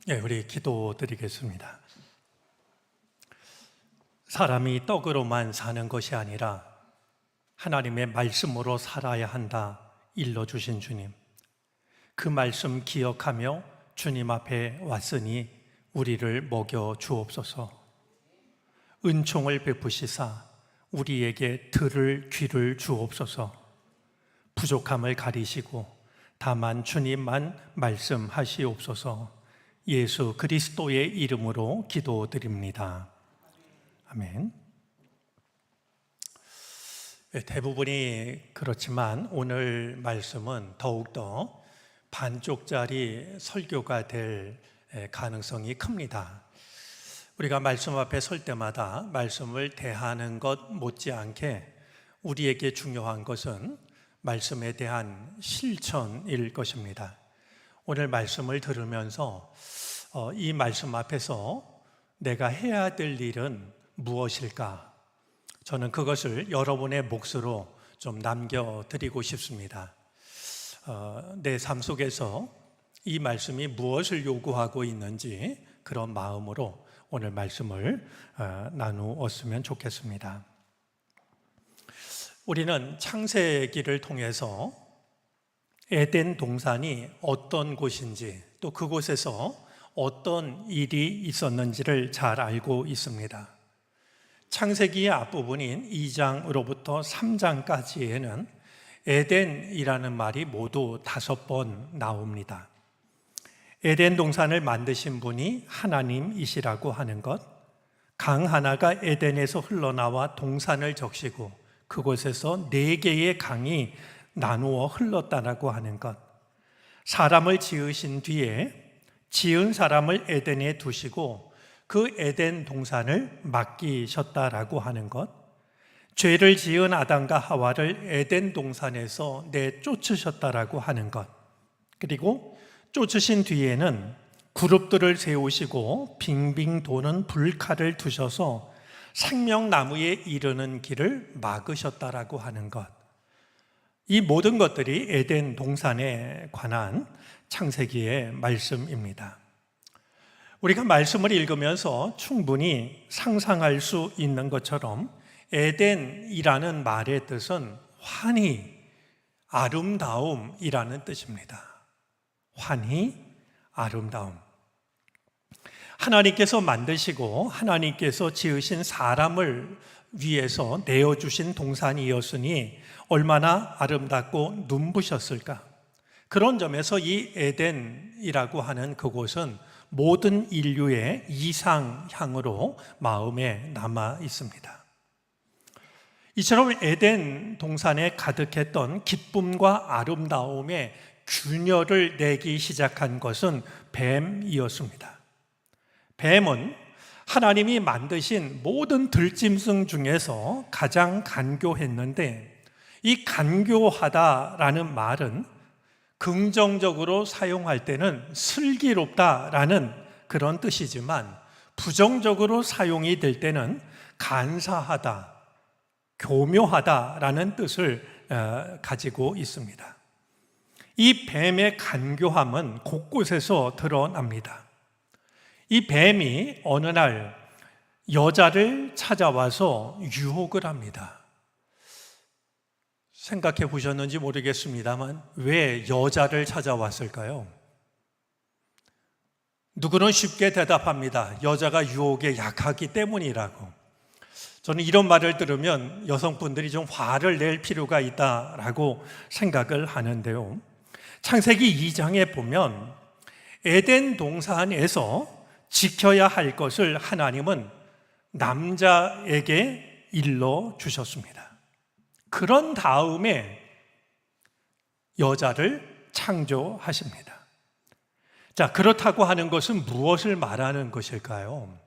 우리 기도드리겠습니다. 사람이 떡으로만 사는 것이 아니라 하나님의 말씀으로 살아야 한다 일러주신 주님, 그 말씀 기억하며 주님 앞에 왔으니 우리를 먹여 주옵소서. 은총을 베푸시사 우리에게 들을 귀를 주옵소서. 부족함을 가리시고 다만 주님만 말씀하시옵소서. 예수 그리스도의 이름으로 기도드립니다. 아멘. 대부분이 그렇지만 오늘 말씀은 더욱더 반쪽짜리 설교가 될 가능성이 큽니다. 우리가 말씀 앞에 설 때마다 말씀을 대하는 것 못지않게 우리에게 중요한 것은 말씀에 대한 실천일 것입니다. 오늘 말씀을 들으면서 이 말씀 앞에서 내가 해야 될 일은 무엇일까? 저는 그것을 여러분의 몫으로 좀 남겨드리고 싶습니다. 내 삶 속에서 이 말씀이 무엇을 요구하고 있는지 그런 마음으로 오늘 말씀을 나누었으면 좋겠습니다. 우리는 창세기를 통해서 에덴 동산이 어떤 곳인지, 또 그곳에서 어떤 일이 있었는지를 잘 알고 있습니다. 창세기의 앞부분인 2장으로부터 3장까지에는 에덴이라는 말이 모두 5번 나옵니다. 에덴 동산을 만드신 분이 하나님이시라고 하는 것, 강 하나가 에덴에서 흘러나와 동산을 적시고 그곳에서 4개의 강이 나누어 흘렀다라고 하는 것, 사람을 지으신 뒤에 지은 사람을 에덴에 두시고 그 에덴 동산을 맡기셨다라고 하는 것, 죄를 지은 아담과 하와를 에덴 동산에서 내쫓으셨다라고 하는 것, 그리고 쫓으신 뒤에는 그룹들을 세우시고 빙빙 도는 불칼을 두셔서 생명나무에 이르는 길을 막으셨다라고 하는 것, 이 모든 것들이 에덴 동산에 관한 창세기의 말씀입니다. 우리가 말씀을 읽으면서 충분히 상상할 수 있는 것처럼 에덴이라는 말의 뜻은 환희, 아름다움이라는 뜻입니다. 환희, 아름다움. 하나님께서 만드시고 하나님께서 지으신 사람을 위해서 내어주신 동산이었으니 얼마나 아름답고 눈부셨을까. 그런 점에서 이 에덴이라고 하는 그곳은 모든 인류의 이상향으로 마음에 남아 있습니다. 이처럼 에덴 동산에 가득했던 기쁨과 아름다움의 균열을 내기 시작한 것은 뱀이었습니다. 뱀은 하나님이 만드신 모든 들짐승 중에서 가장 간교했는데, 이 간교하다라는 말은 긍정적으로 사용할 때는 슬기롭다라는 그런 뜻이지만 부정적으로 사용이 될 때는 간사하다, 교묘하다라는 뜻을 가지고 있습니다. 이 뱀의 간교함은 곳곳에서 드러납니다. 이 뱀이 어느 날 여자를 찾아와서 유혹을 합니다. 생각해 보셨는지 모르겠습니다만 왜 여자를 찾아왔을까요? 누구는 쉽게 대답합니다. 여자가 유혹에 약하기 때문이라고. 저는 이런 말을 들으면 여성분들이 좀 화를 낼 필요가 있다라고 생각을 하는데요. 창세기 2장에 보면 에덴 동산에서 지켜야 할 것을 하나님은 남자에게 일러 주셨습니다. 그런 다음에 여자를 창조하십니다. 자, 그렇다고 하는 것은 무엇을 말하는 것일까요?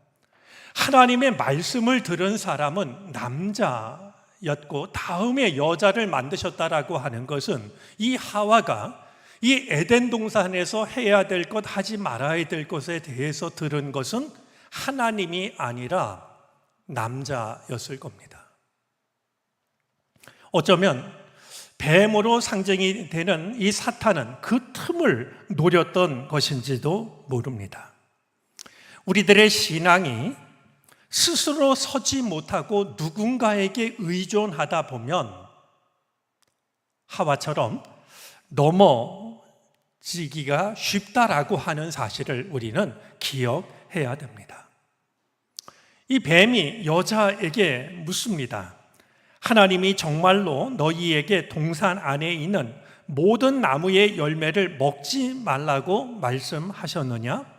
하나님의 말씀을 들은 사람은 남자였고 다음에 여자를 만드셨다라고 하는 것은 이 하와가 이 에덴 동산에서 해야 될 것, 하지 말아야 될 것에 대해서 들은 것은 하나님이 아니라 남자였을 겁니다. 어쩌면 뱀으로 상징이 되는 이 사탄은 그 틈을 노렸던 것인지도 모릅니다. 우리들의 신앙이 스스로 서지 못하고 누군가에게 의존하다 보면 하와처럼 넘어지기가 쉽다라고 하는 사실을 우리는 기억해야 됩니다. 이 뱀이 여자에게 묻습니다. 하나님이 정말로 너희에게 동산 안에 있는 모든 나무의 열매를 먹지 말라고 말씀하셨느냐?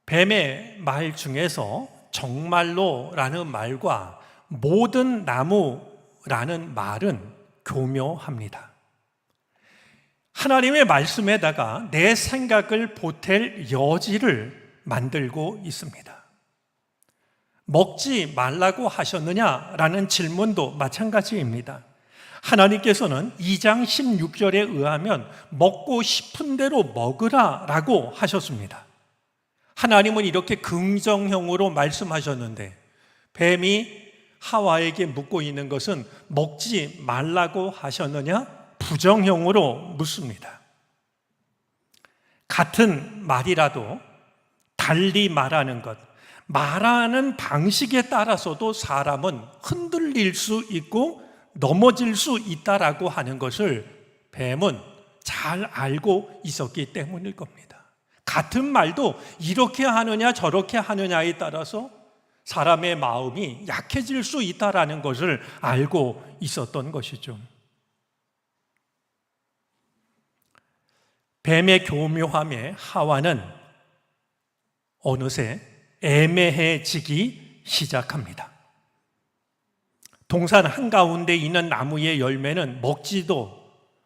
뱀의 말 중에서 정말로라는 말과 모든 나무라는 말은 교묘합니다. 하나님의 말씀에다가 내 생각을 보탤 여지를 만들고 있습니다. 먹지 말라고 하셨느냐라는 질문도 마찬가지입니다. 하나님께서는 2장 16절에 의하면 먹고 싶은 대로 먹으라라고 하셨습니다. 하나님은 이렇게 긍정형으로 말씀하셨는데 뱀이 하와에게 묻고 있는 것은 먹지 말라고 하셨느냐? 부정형으로 묻습니다. 같은 말이라도 달리 말하는 것, 말하는 방식에 따라서도 사람은 흔들릴 수 있고 넘어질 수 있다라고 하는 것을 뱀은 잘 알고 있었기 때문일 겁니다. 같은 말도 이렇게 하느냐 저렇게 하느냐에 따라서 사람의 마음이 약해질 수 있다라는 것을 알고 있었던 것이죠. 뱀의 교묘함에 하와는 어느새 애매해지기 시작합니다. 동산 한가운데 있는 나무의 열매는 먹지도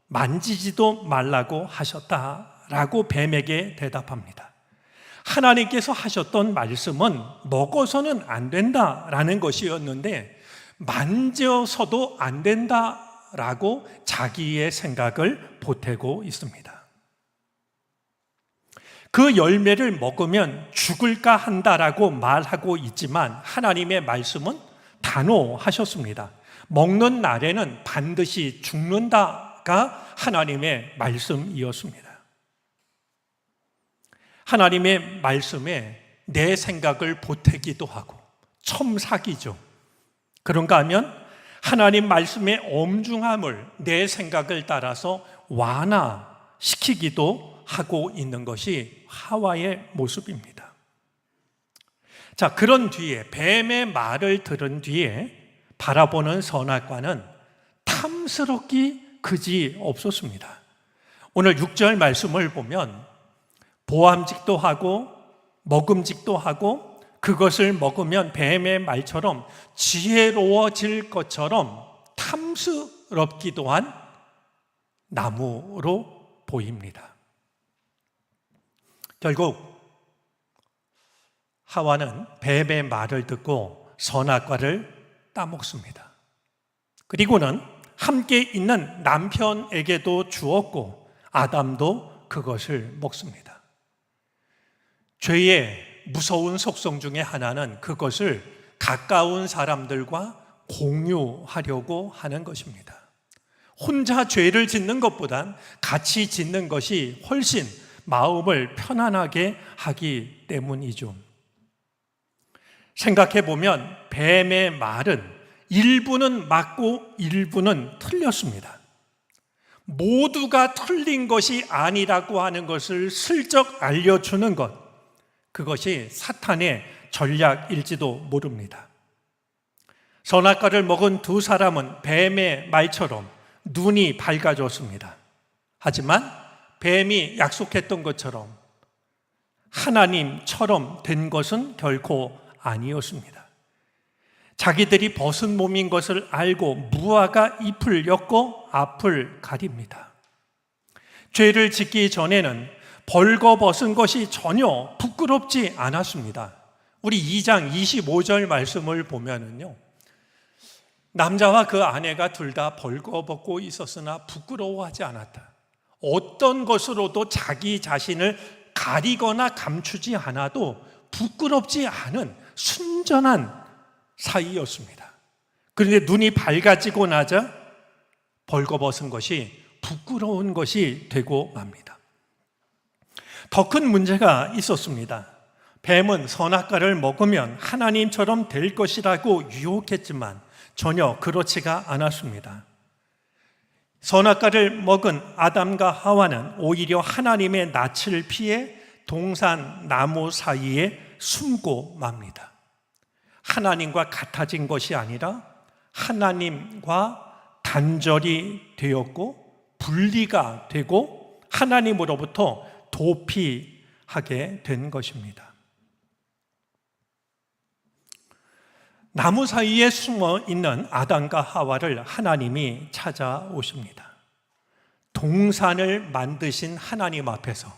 만지지도 말라고 하셨다라고 뱀에게 대답합니다. 하나님께서 하셨던 말씀은 먹어서는 안 된다라는 것이었는데 만져서도 안 된다라고 자기의 생각을 보태고 있습니다. 그 열매를 먹으면 죽을까 한다라고 말하고 있지만 하나님의 말씀은 단호하셨습니다. 먹는 날에는 반드시 죽는다가 하나님의 말씀이었습니다. 하나님의 말씀에 내 생각을 보태기도 하고 첨삭이죠. 그런가 하면 하나님 말씀의 엄중함을 내 생각을 따라서 완화시키기도 하고 있는 것이 하와의 모습입니다. 자, 그런 뒤에 뱀의 말을 들은 뒤에 바라보는 선악과는 탐스럽기 그지 없었습니다. 오늘 6절 말씀을 보면 보암직도 하고 먹음직도 하고 그것을 먹으면 뱀의 말처럼 지혜로워질 것처럼 탐스럽기도 한 나무로 보입니다. 결국 하와는 뱀의 말을 듣고 선악과를 따먹습니다. 그리고는 함께 있는 남편에게도 주었고 아담도 그것을 먹습니다. 죄의 무서운 속성 중에 하나는 그것을 가까운 사람들과 공유하려고 하는 것입니다. 혼자 죄를 짓는 것보단 같이 짓는 것이 훨씬 마음을 편안하게 하기 때문이죠. 생각해 보면 뱀의 말은 일부는 맞고 일부는 틀렸습니다. 모두가 틀린 것이 아니라고 하는 것을 슬쩍 알려주는 것, 그것이 사탄의 전략일지도 모릅니다. 선악과를 먹은 두 사람은 뱀의 말처럼 눈이 밝아졌습니다. 하지만 뱀이 약속했던 것처럼 하나님처럼 된 것은 결코 아니었습니다. 자기들이 벗은 몸인 것을 알고 무화과 잎을 엮고 앞을 가립니다. 죄를 짓기 전에는 벌거벗은 것이 전혀 부끄럽지 않았습니다. 우리 2장 25절 말씀을 보면은요, 남자와 그 아내가 둘 다 벌거벗고 있었으나 부끄러워하지 않았다. 어떤 것으로도 자기 자신을 가리거나 감추지 않아도 부끄럽지 않은 순전한 사이였습니다. 그런데 눈이 밝아지고 나자 벌거벗은 것이 부끄러운 것이 되고 맙니다. 더 큰 문제가 있었습니다. 뱀은 선악과를 먹으면 하나님처럼 될 것이라고 유혹했지만 전혀 그렇지가 않았습니다. 선악과를 먹은 아담과 하와는 오히려 하나님의 낯을 피해 동산 나무 사이에 숨고 맙니다. 하나님과 같아진 것이 아니라 하나님과 단절이 되었고 분리가 되고 하나님으로부터 도피하게 된 것입니다. 나무 사이에 숨어 있는 아담과 하와를 하나님이 찾아오십니다. 동산을 만드신 하나님 앞에서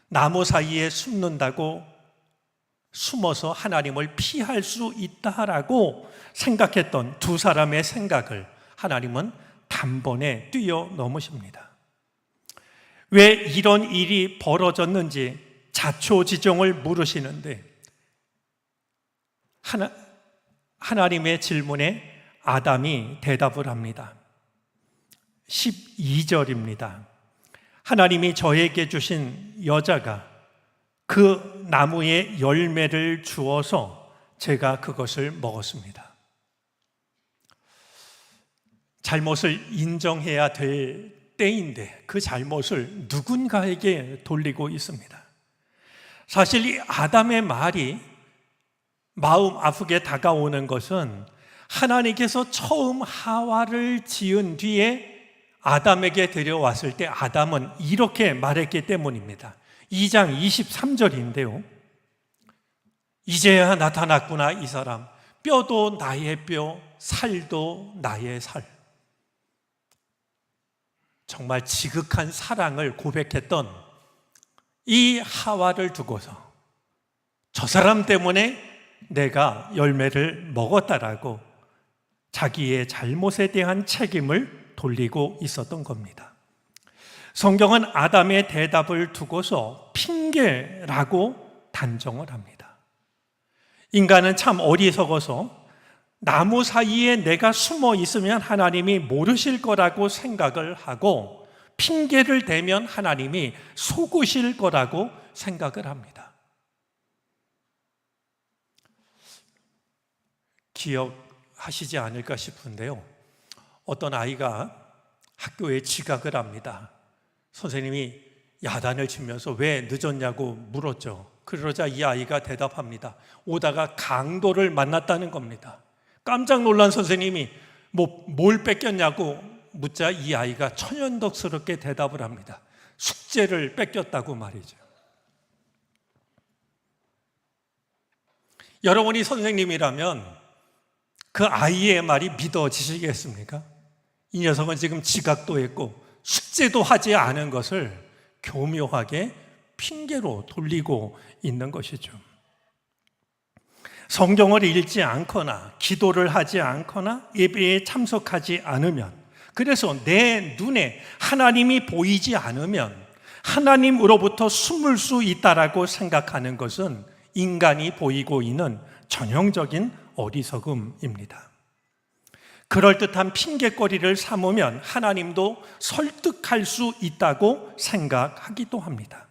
나무 사이에 숨는다고 숨어서 하나님을 피할 수 있다라고 생각했던 두 사람의 생각을 하나님은 단번에 뛰어넘으십니다. 왜 이런 일이 벌어졌는지 자초지종을 물으시는데 하나님의 질문에 아담이 대답을 합니다. 12절입니다. 하나님이 저에게 주신 여자가 그 나무의 열매를 주어서 제가 그것을 먹었습니다. 잘못을 인정해야 될 때인데 그 잘못을 누군가에게 돌리고 있습니다. 사실 이 아담의 말이 마음 아프게 다가오는 것은 하나님께서 처음 하와를 지은 뒤에 아담에게 데려왔을 때 아담은 이렇게 말했기 때문입니다. 2장 23절인데요. 이제야 나타났구나 이 사람. 뼈도 나의 뼈, 살도 나의 살. 정말 지극한 사랑을 고백했던 이 하와를 두고서 저 사람 때문에 내가 열매를 먹었다라고 자기의 잘못에 대한 책임을 돌리고 있었던 겁니다. 성경은 아담의 대답을 두고서 핑계라고 단정을 합니다. 인간은 참 어리석어서 나무 사이에 내가 숨어 있으면 하나님이 모르실 거라고 생각을 하고 핑계를 대면 하나님이 속으실 거라고 생각을 합니다. 기억하시지 않을까 싶은데요. 어떤 아이가 학교에 지각을 합니다. 선생님이 야단을 치면서 왜 늦었냐고 물었죠. 그러자 이 아이가 대답합니다. 오다가 강도를 만났다는 겁니다. 깜짝 놀란 선생님이 뭘 뺏겼냐고 묻자 이 아이가 천연덕스럽게 대답을 합니다. 숙제를 뺏겼다고 말이죠. 여러분이 선생님이라면 그 아이의 말이 믿어지시겠습니까? 이 녀석은 지금 지각도 했고 숙제도 하지 않은 것을 교묘하게 핑계로 돌리고 있는 것이죠. 성경을 읽지 않거나 기도를 하지 않거나 예배에 참석하지 않으면, 그래서 내 눈에 하나님이 보이지 않으면 하나님으로부터 숨을 수 있다라고 생각하는 것은 인간이 보이고 있는 전형적인 어리석음입니다. 그럴듯한 핑계거리를 삼으면 하나님도 설득할 수 있다고 생각하기도 합니다.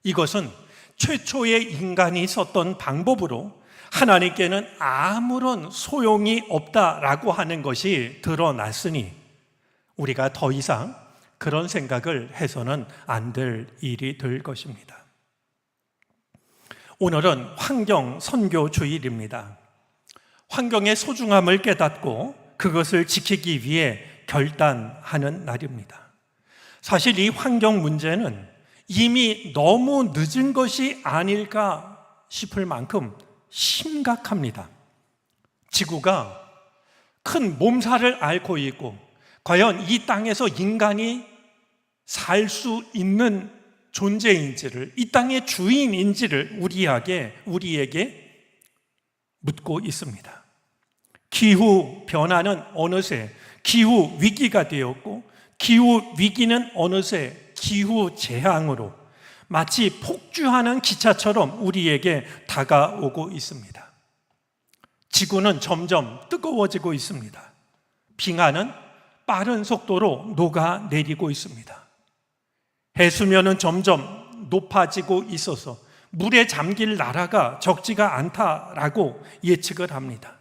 이것은 최초의 인간이 썼던 방법으로 하나님께는 아무런 소용이 없다라고 하는 것이 드러났으니 우리가 더 이상 그런 생각을 해서는 안 될 일이 될 것입니다. 오늘은 환경 선교 주일입니다. 환경의 소중함을 깨닫고 그것을 지키기 위해 결단하는 날입니다. 사실 이 환경 문제는 이미 너무 늦은 것이 아닐까 싶을 만큼 심각합니다. 지구가 큰 몸살을 앓고 있고 과연 이 땅에서 인간이 살 수 있는 존재인지를, 이 땅의 주인인지를 우리에게 묻고 있습니다. 기후 변화는 어느새 기후 위기가 되었고 기후 위기는 어느새 기후 재앙으로 마치 폭주하는 기차처럼 우리에게 다가오고 있습니다. 지구는 점점 뜨거워지고 있습니다. 빙하는 빠른 속도로 녹아내리고 있습니다. 해수면은 점점 높아지고 있어서 물에 잠길 나라가 적지가 않다라고 예측을 합니다.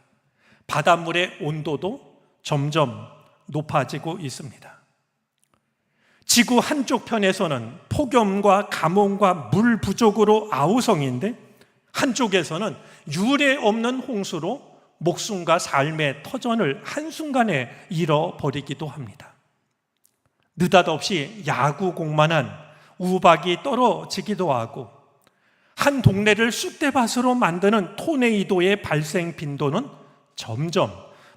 바닷물의 온도도 점점 높아지고 있습니다. 지구 한쪽 편에서는 폭염과 가뭄과 물 부족으로 아우성인데 한쪽에서는 유례 없는 홍수로 목숨과 삶의 터전을 한순간에 잃어버리기도 합니다. 느닷없이 야구공만한 우박이 떨어지기도 하고 한 동네를 쑥대밭으로 만드는 토네이도의 발생 빈도는 점점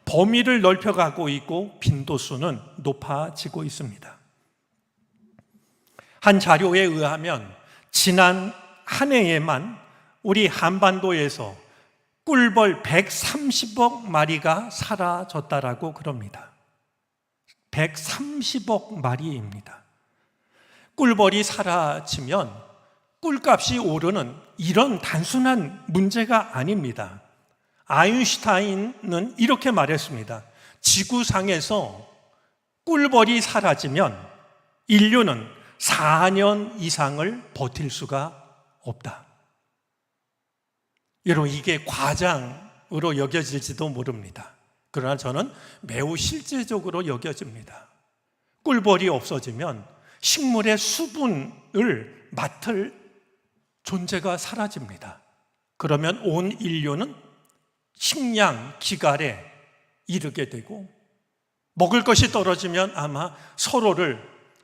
범위를 넓혀가고 있고 빈도수는 높아지고 있습니다. 한 자료에 의하면 지난 한 해에만 우리 한반도에서 꿀벌 130억 마리가 사라졌다라고 그럽니다. 130억 마리입니다. 꿀벌이 사라지면 꿀값이 오르는 이런 단순한 문제가 아닙니다. 아인슈타인은 이렇게 말했습니다. 지구상에서 꿀벌이 사라지면 인류는 4년 이상을 버틸 수가 없다. 여러분, 이게 과장으로 여겨질지도 모릅니다. 그러나 저는 매우 실제적으로 여겨집니다. 꿀벌이 없어지면 식물의 수분을 맡을 존재가 사라집니다. 그러면 온 인류는 식량 기갈에 이르게 되고 먹을 것이 떨어지면 아마 서로를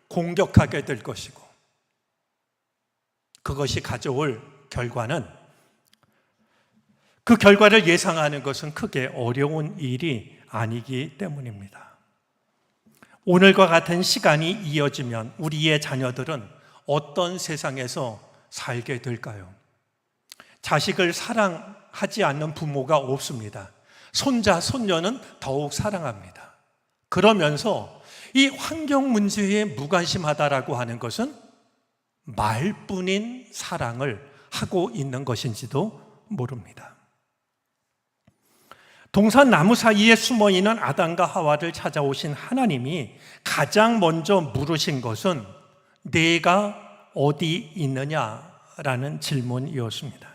공격하게 될 것이고 그것이 가져올 결과는 그 결과를 예상하는 것은 크게 어려운 일이 아니기 때문입니다. 오늘과 같은 시간이 이어지면 우리의 자녀들은 어떤 세상에서 살게 될까요? 자식을 사랑하지 않는 부모가 없습니다. 손자, 손녀는 더욱 사랑합니다. 그러면서 이 환경 문제에 무관심하다라고 하는 것은 말뿐인 사랑을 하고 있는 것인지도 모릅니다. 동산나무 사이에 숨어있는 아담과 하와를 찾아오신 하나님이 가장 먼저 물으신 것은 내가 어디 있느냐라는 질문이었습니다.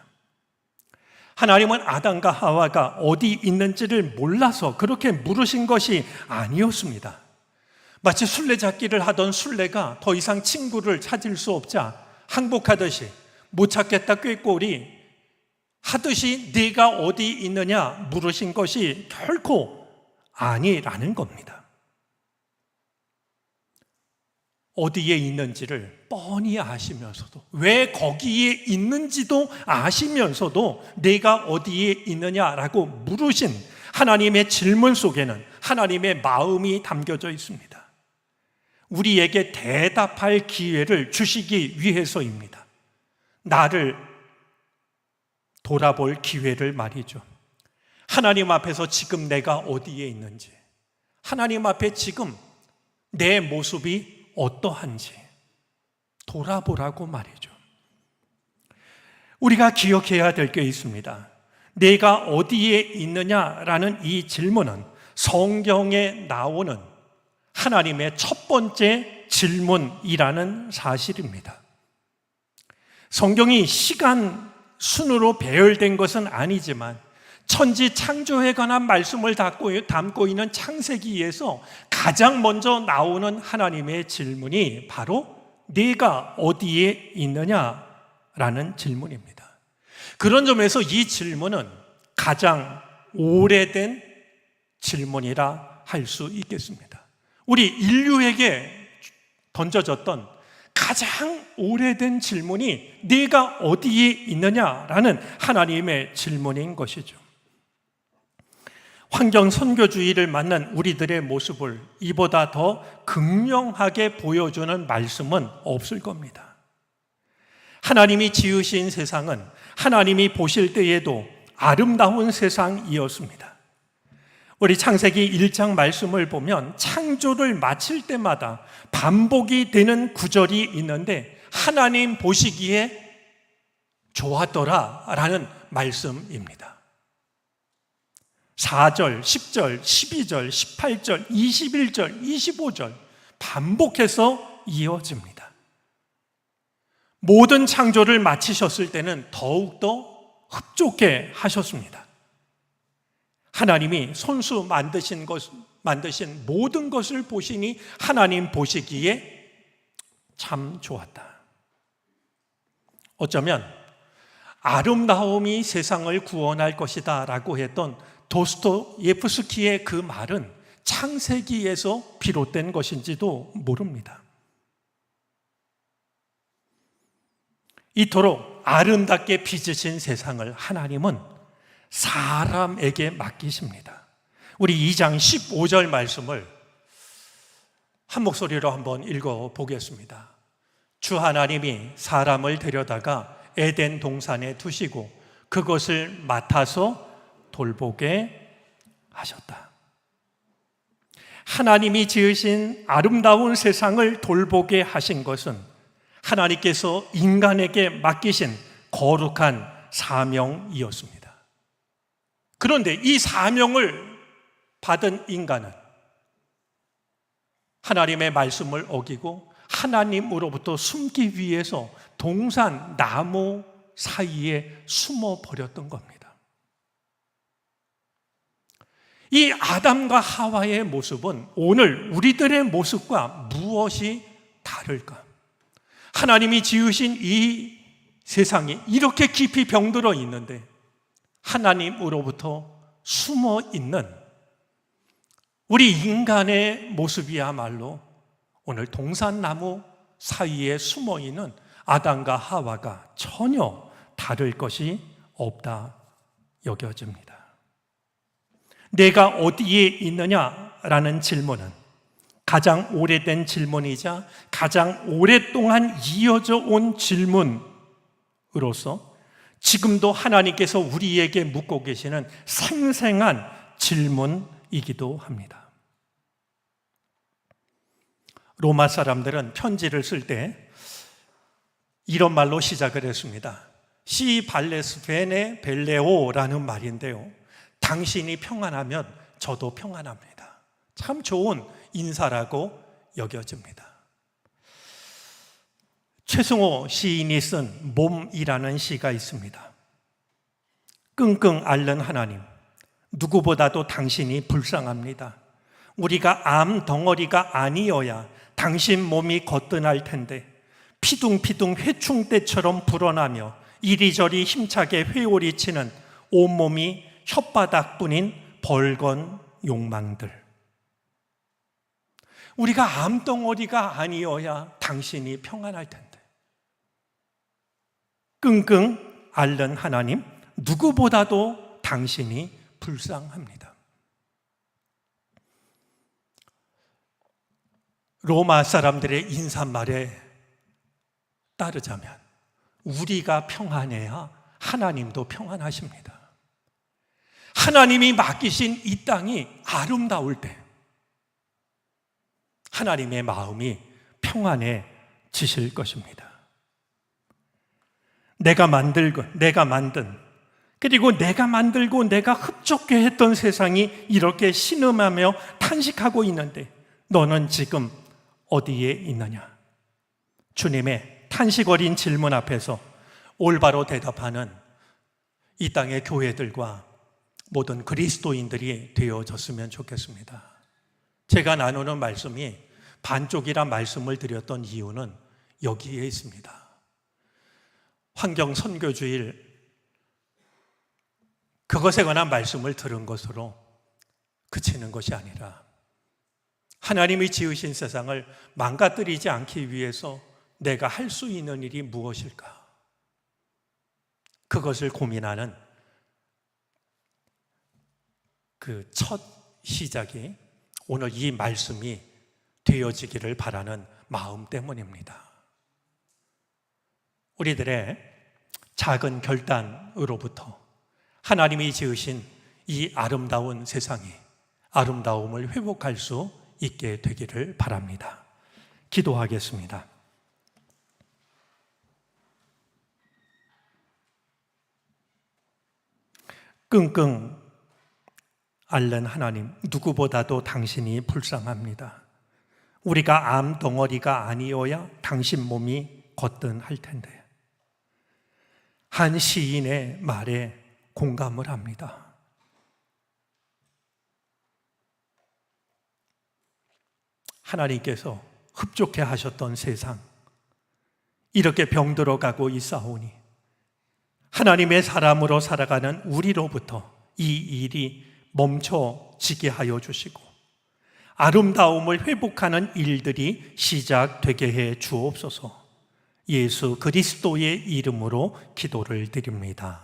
하나님은 아담과 하와가 어디 있는지를 몰라서 그렇게 물으신 것이 아니었습니다. 마치 술래잡기를 하던 술래가 더 이상 친구를 찾을 수 없자 항복하듯이 못 찾겠다 꾀꼬리 하듯이 네가 어디 있느냐 물으신 것이 결코 아니라는 겁니다. 어디에 있는지를 뻔히 아시면서도 왜 거기에 있는지도 아시면서도 내가 어디에 있느냐라고 물으신 하나님의 질문 속에는 하나님의 마음이 담겨져 있습니다. 우리에게 대답할 기회를 주시기 위해서입니다. 나를 돌아볼 기회를 말이죠. 하나님 앞에서 지금 내가 어디에 있는지, 하나님 앞에 지금 내 모습이 어떠한지 돌아보라고 말이죠. 우리가 기억해야 될 게 있습니다. 내가 어디에 있느냐라는 이 질문은 성경에 나오는 하나님의 첫 번째 질문이라는 사실입니다. 성경이 시간 순으로 배열된 것은 아니지만 천지 창조에 관한 말씀을 담고 있는 창세기에서 가장 먼저 나오는 하나님의 질문이 바로 네가 어디에 있느냐라는 질문입니다. 그런 점에서 이 질문은 가장 오래된 질문이라 할 수 있겠습니다. 우리 인류에게 던져졌던 가장 오래된 질문이 네가 어디에 있느냐라는 하나님의 질문인 것이죠. 환경 선교주의를 만난 우리들의 모습을 이보다 더 극명하게 보여주는 말씀은 없을 겁니다. 하나님이 지으신 세상은 하나님이 보실 때에도 아름다운 세상이었습니다. 우리 창세기 1장 말씀을 보면 창조를 마칠 때마다 반복이 되는 구절이 있는데 하나님 보시기에 좋았더라라는 말씀입니다. 4절, 10절, 12절, 18절, 21절, 25절 반복해서 이어집니다. 모든 창조를 마치셨을 때는 더욱더 흡족해 하셨습니다. 하나님이 손수 만드신 모든 것을 보시니 하나님 보시기에 참 좋았다. 어쩌면 아름다움이 세상을 구원할 것이다 라고 했던 도스토예프스키의 그 말은 창세기에서 비롯된 것인지도 모릅니다. 이토록 아름답게 빚으신 세상을 하나님은 사람에게 맡기십니다. 우리 2장 15절 말씀을 한 목소리로 한번 읽어보겠습니다. 주 하나님이 사람을 데려다가 에덴 동산에 두시고 그것을 맡아서 돌보게 하셨다. 하나님이 지으신 아름다운 세상을 돌보게 하신 것은 하나님께서 인간에게 맡기신 거룩한 사명이었습니다. 그런데 이 사명을 받은 인간은 하나님의 말씀을 어기고 하나님으로부터 숨기 위해서 동산 나무 사이에 숨어 버렸던 겁니다. 이 아담과 하와의 모습은 오늘 우리들의 모습과 무엇이 다를까? 하나님이 지으신 이 세상이 이렇게 깊이 병들어 있는데 하나님으로부터 숨어 있는 우리 인간의 모습이야말로 오늘 동산나무 사이에 숨어 있는 아담과 하와가 전혀 다를 것이 없다 여겨집니다. 내가 어디에 있느냐라는 질문은 가장 오래된 질문이자 가장 오랫동안 이어져 온 질문으로서 지금도 하나님께서 우리에게 묻고 계시는 생생한 질문이기도 합니다. 로마 사람들은 편지를 쓸 때 이런 말로 시작을 했습니다. 시 발레스 베네 벨레오라는 말인데요, 당신이 평안하면 저도 평안합니다. 참 좋은 인사라고 여겨집니다. 최승호 시인이 쓴 몸이라는 시가 있습니다. 끙끙 앓는 하나님, 누구보다도 당신이 불쌍합니다. 우리가 암 덩어리가 아니어야 당신 몸이 거뜬할 텐데 피둥피둥 회충대처럼 불어나며 이리저리 힘차게 회오리치는 온몸이 혓바닥뿐인 벌건 욕망들. 우리가 암덩어리가 아니어야 당신이 평안할 텐데. 끙끙 앓는 하나님, 누구보다도 당신이 불쌍합니다. 로마 사람들의 인사말에 따르자면 우리가 평안해야 하나님도 평안하십니다. 하나님이 맡기신 이 땅이 아름다울 때 하나님의 마음이 평안해지실 것입니다. 내가 만들고 내가 만든 그리고 내가 만들고 내가 흡족해 했던 세상이 이렇게 신음하며 탄식하고 있는데 너는 지금 어디에 있느냐? 주님의 탄식 어린 질문 앞에서 올바로 대답하는 이 땅의 교회들과 모든 그리스도인들이 되어졌으면 좋겠습니다. 제가 나누는 말씀이 반쪽이란 말씀을 드렸던 이유는 여기에 있습니다. 환경 선교주일 그것에 관한 말씀을 들은 것으로 그치는 것이 아니라 하나님이 지으신 세상을 망가뜨리지 않기 위해서 내가 할 수 있는 일이 무엇일까? 그것을 고민하는 그 첫 시작이 오늘 이 말씀이 되어지기를 바라는 마음 때문입니다. 우리들의 작은 결단으로부터 하나님이 지으신 이 아름다운 세상이 아름다움을 회복할 수 있게 되기를 바랍니다. 기도하겠습니다. 끙끙 앓는 하나님, 누구보다도 당신이 불쌍합니다. 우리가 암 덩어리가 아니어야 당신 몸이 거뜬할 텐데 한 시인의 말에 공감을 합니다. 하나님께서 흡족해 하셨던 세상, 이렇게 병들어가고 있사오니 하나님의 사람으로 살아가는 우리로부터 이 일이 멈춰지게 하여 주시고 아름다움을 회복하는 일들이 시작되게 해 주옵소서. 예수 그리스도의 이름으로 기도를 드립니다.